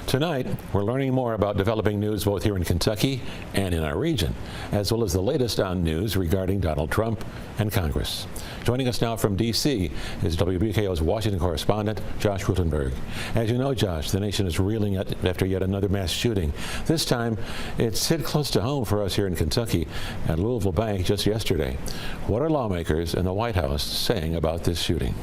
Tonight, we're learning more about developing news both here in Kentucky and in our region, as well as the latest on news regarding Donald Trump and Congress. Joining us now from D.C. is WBKO's Washington correspondent, Josh Rultenberg. As you know, Josh, the nation is reeling after yet another mass shooting. This time, it's hit close to home for us here in Kentucky at Louisville Bank just yesterday. What are lawmakers in the White House saying about this shooting?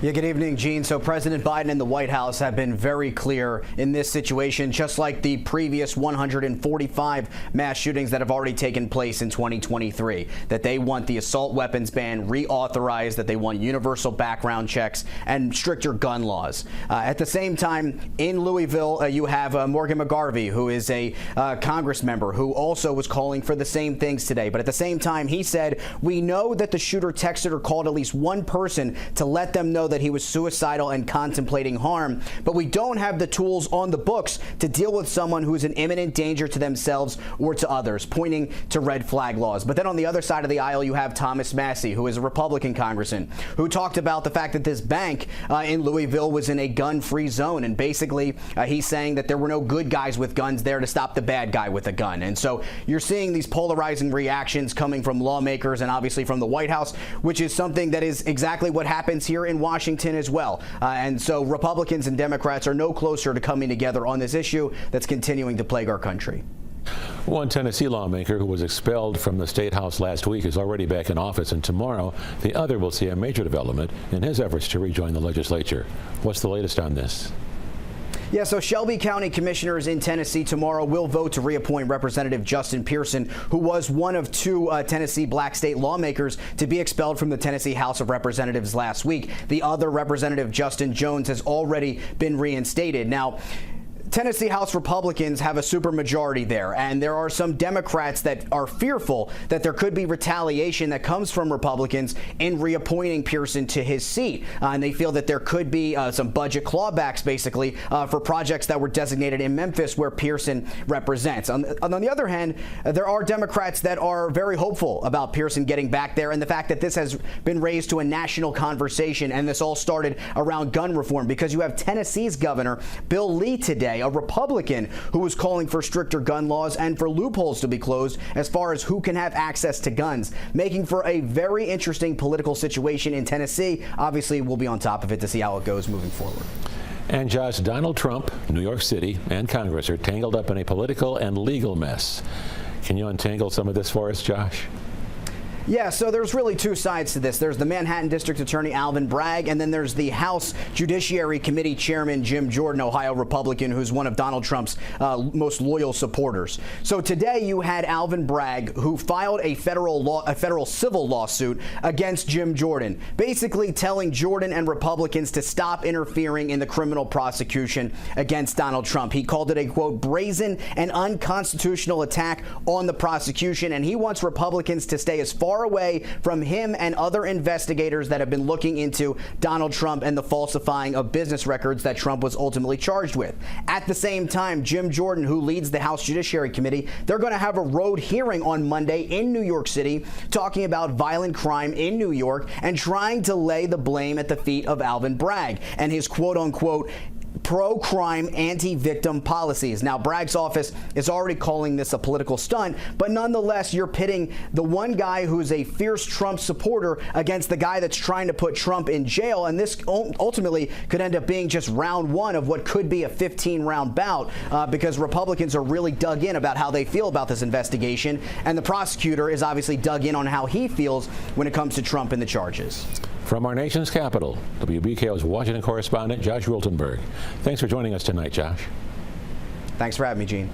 Yeah, good evening, Gene. So President Biden and the White House have been very clear in this situation, just like the previous 145 mass shootings that have already taken place in 2023, that they want the assault weapons ban reauthorized, that they want universal background checks and stricter gun laws. At the same time, in Louisville, you have Morgan McGarvey, who is a Congress member who also was calling for the same things today. But at the same time, he said, we know that the shooter texted or called at least one person to let them know that he was suicidal and contemplating harm, but we don't have the tools on the books to deal with someone who is an imminent danger to themselves or to others, pointing to red flag laws. But then on the other side of the aisle, you have Thomas Massie, who is a Republican congressman, who talked about the fact that this bank in Louisville was in a gun-free zone, and basically he's saying that there were no good guys with guns there to stop the bad guy with a gun. And so you're seeing these polarizing reactions coming from lawmakers and obviously from the White House, which is something that is exactly what happens here in Washington as well. And so Republicans and Democrats are no closer to coming together on this issue that's continuing to plague our country. One Tennessee lawmaker who was expelled from the State House last week is already back in office, and tomorrow the other will see a major development in his efforts to rejoin the legislature. What's the latest on this? Yeah, so Shelby County commissioners in Tennessee tomorrow will vote to reappoint Representative Justin Pearson, who was one of two Tennessee black state lawmakers to be expelled from the Tennessee House of Representatives last week. The other Representative, Justin Jones, has already been reinstated. Now, Tennessee House Republicans have a supermajority there, and there are some Democrats that are fearful that there could be retaliation that comes from Republicans in reappointing Pearson to his seat. And they feel that there could be some budget clawbacks, basically, for projects that were designated in Memphis where Pearson represents. On the other hand, there are Democrats that are very hopeful about Pearson getting back there, and the fact that this has been raised to a national conversation, and this all started around gun reform, because you have Tennessee's governor, Bill Lee, today, a Republican who was calling for stricter gun laws and for loopholes to be closed as far as who can have access to guns, making for a very interesting political situation in Tennessee. Obviously, we'll be on top of it to see how it goes moving forward. And Josh, Donald Trump, New York City, and Congress are tangled up in a political and legal mess. Can you untangle some of this for us, Josh? Yeah, so there's really two sides to this. There's the Manhattan District Attorney Alvin Bragg, and then there's the House Judiciary Committee Chairman Jim Jordan, Ohio Republican, who's one of Donald Trump's most loyal supporters. So today you had Alvin Bragg, who filed a federal civil lawsuit against Jim Jordan, basically telling Jordan and Republicans to stop interfering in the criminal prosecution against Donald Trump. He called it a, quote, brazen and unconstitutional attack on the prosecution, and he wants Republicans to stay as far away from him and other investigators that have been looking into Donald Trump and the falsifying of business records that Trump was ultimately charged with. At the same time, Jim Jordan, who leads the House Judiciary Committee, they're going to have a road hearing on Monday in New York City talking about violent crime in New York and trying to lay the blame at the feet of Alvin Bragg and his quote-unquote pro-crime, anti-victim policies. Now, Bragg's office is already calling this a political stunt, but nonetheless, you're pitting the one guy who's a fierce Trump supporter against the guy that's trying to put Trump in jail, and this ultimately could end up being just round one of what could be a 15-round bout because Republicans are really dug in about how they feel about this investigation, and the prosecutor is obviously dug in on how he feels when it comes to Trump and the charges. From our nation's capital, WBKO's Washington correspondent Josh Rultenberg. Thanks for joining us tonight, Josh. Thanks for having me, Gene.